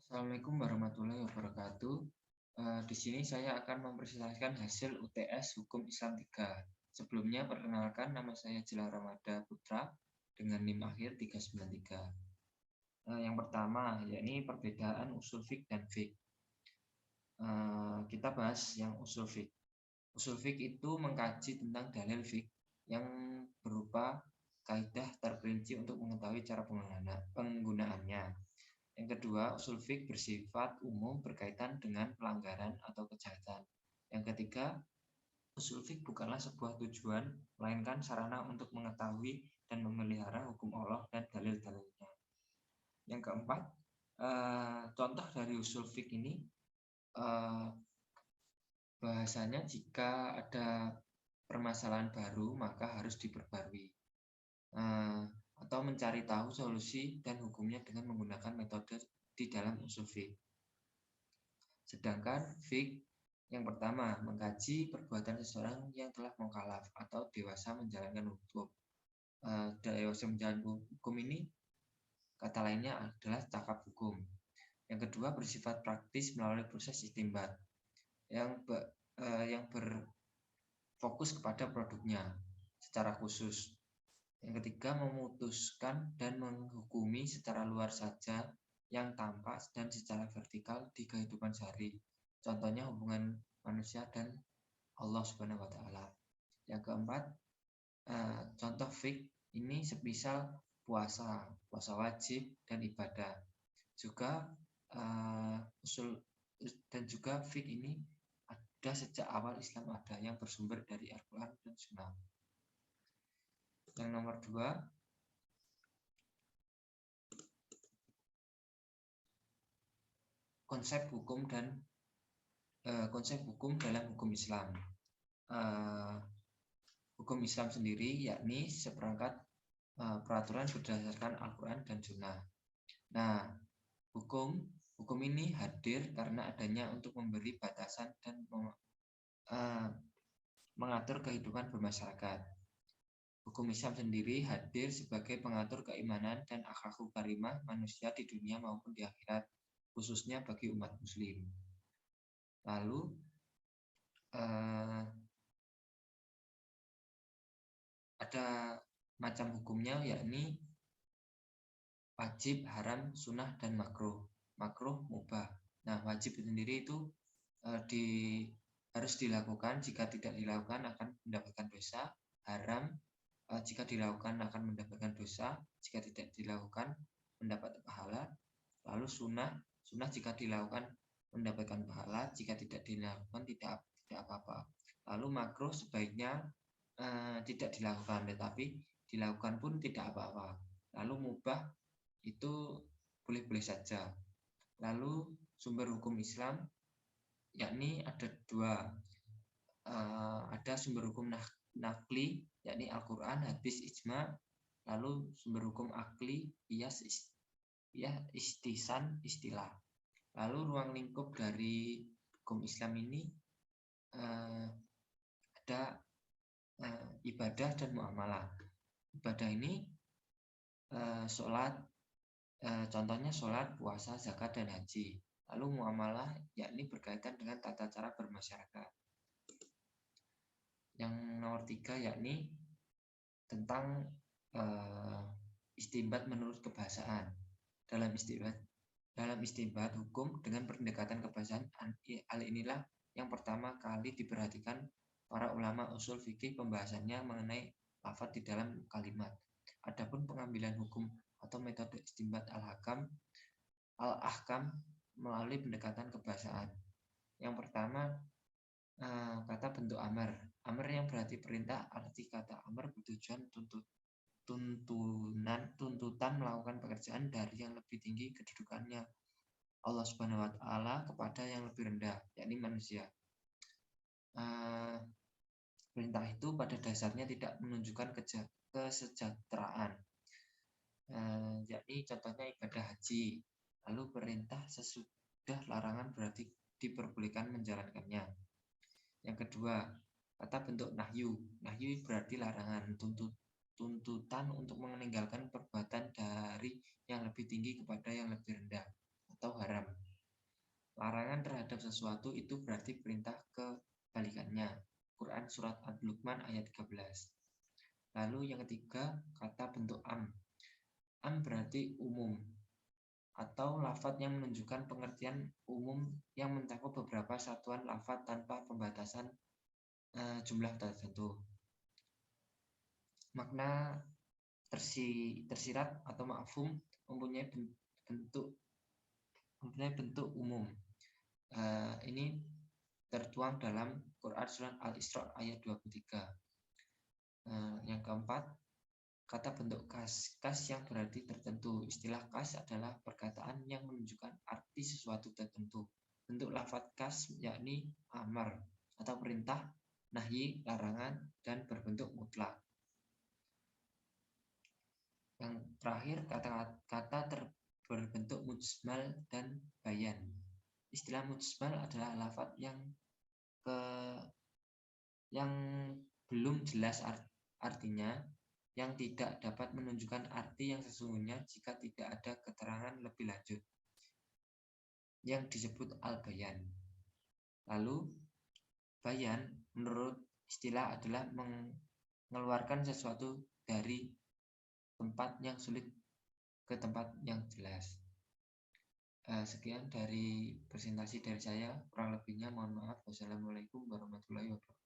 Assalamualaikum warahmatullahi wabarakatuh. Di sini saya akan mempresentasikan hasil UTS Hukum Islam 3. Sebelumnya perkenalkan, nama saya Jelar Ramada Putra dengan NIM akhir 393. Yang pertama, yakni perbedaan usul fiqh dan fiqh. Kita bahas yang usul fiqh. Usul fiqh itu mengkaji tentang dalil fiqh yang berupa kaidah terperinci untuk mengetahui cara penggunaannya. Yang kedua, usul fiqh bersifat umum berkaitan dengan pelanggaran atau kejahatan. Yang ketiga, usul fiqh bukanlah sebuah tujuan, melainkan sarana untuk mengetahui dan memelihara hukum Allah dan dalil-dalilnya. Yang keempat, contoh dari usul fiqh ini, bahasanya jika ada permasalahan baru maka harus diperbarui, atau mencari tahu solusi dan hukumnya dengan menggunakan metode di dalam usul fiqh. Sedangkan fiqh yang pertama, mengkaji perbuatan seseorang yang telah mukallaf atau dewasa menjalankan hukum. Dewasa menjalankan hukum ini kata lainnya adalah cakap hukum. Yang kedua, bersifat praktis melalui proses istinbat yang berfokus kepada produknya secara khusus. Yang ketiga, memutuskan dan menghukumi secara luar saja yang tampak dan secara vertikal di kehidupan sehari. Contohnya hubungan manusia dan Allah Subhanahu wa taala. Yang keempat, contoh fiqh ini semisal puasa wajib dan ibadah. Juga usul dan juga fiqh ini ada sejak awal Islam ada yang bersumber dari Al-Quran dan Sunnah. Yang nomor dua, konsep hukum dalam hukum Islam. Hukum Islam sendiri yakni seperangkat peraturan berdasarkan Al-Quran dan Sunnah. Nah, hukum ini hadir karena adanya untuk memberi batasan dan mengatur kehidupan bermasyarakat. Hukum Islam sendiri hadir sebagai pengatur keimanan dan akhlakul karimah manusia di dunia maupun di akhirat, khususnya bagi umat muslim. Lalu ada macam hukumnya, yakni wajib, haram, sunnah, dan makruh. Makruh, mubah. Nah, wajib sendiri itu harus dilakukan, jika tidak dilakukan akan mendapatkan dosa. Haram, jika dilakukan akan mendapatkan dosa, jika tidak dilakukan mendapat pahala. Lalu sunnah jika dilakukan mendapatkan pahala, jika tidak dilakukan tidak apa-apa. Lalu makruh sebaiknya tidak dilakukan, tetapi dilakukan pun tidak apa-apa. Lalu mubah itu boleh-boleh saja. Lalu sumber hukum Islam yakni ada dua. Ada sumber hukum nakli yakni Al-Quran, hadis, ijma. Lalu sumber hukum akli, qiyas, istisan, istilah. Lalu ruang lingkup dari hukum Islam ini ada ibadah dan muamalah. Ibadah ini sholat, contohnya sholat, puasa, zakat, dan haji. Lalu muamalah yakni berkaitan dengan tata cara bermasyarakat. Yang nomor 3 yakni tentang istinbat menurut kebahasaan. Dalam istinbat hukum dengan pendekatan kebahasaan, hal inilah yang pertama kali diperhatikan para ulama usul fikih pembahasannya mengenai lafaz di dalam kalimat. Adapun pengambilan hukum atau metode istinbat al-ahkam melalui pendekatan kebahasaan. Yang pertama, kata bentuk amar. Amar yang berarti perintah, arti kata amar bertujuan tuntutan melakukan pekerjaan dari yang lebih tinggi kedudukannya Allah Subhanahu wa taala kepada yang lebih rendah, yakni manusia. Perintah itu pada dasarnya tidak menunjukkan kesejahteraan, yakni contohnya ibadah haji. Lalu perintah sesudah larangan berarti diperbolehkan menjalankannya. Yang kedua, kata bentuk nahyu. Nahyu berarti larangan, tuntutan untuk meninggalkan perbuatan dari yang lebih tinggi kepada yang lebih rendah. atau haram. Larangan terhadap sesuatu itu berarti perintah kebalikannya. Quran surat Al-Luqman ayat 13. Lalu yang ketiga, kata bentuk am. Am berarti umum atau lafadz yang menunjukkan pengertian umum yang mencakup beberapa satuan lafadz tanpa pembatasan jumlah tertentu. Makna tersirat atau mafhum mempunyai bentuk umum. Ini tertuang dalam Quran surat Al-Isra ayat 23. Yang keempat, kata bentuk kas. Kas yang berarti tertentu. Istilah kas adalah perkataan yang menunjukkan arti sesuatu tertentu. Bentuk lafadz kas yakni amar atau perintah, nahyi, larangan, dan berbentuk mutlak. Yang terakhir, kata berbentuk mujmal dan bayan. Istilah mujmal adalah lafadz yang belum jelas artinya, yang tidak dapat menunjukkan arti yang sesungguhnya jika tidak ada keterangan lebih lanjut, yang disebut al-bayan. Lalu, bayan menurut istilah adalah mengeluarkan sesuatu dari tempat yang sulit ke tempat yang jelas. Sekian dari presentasi dari saya, kurang lebihnya mohon maaf. Wassalamualaikum warahmatullahi wabarakatuh.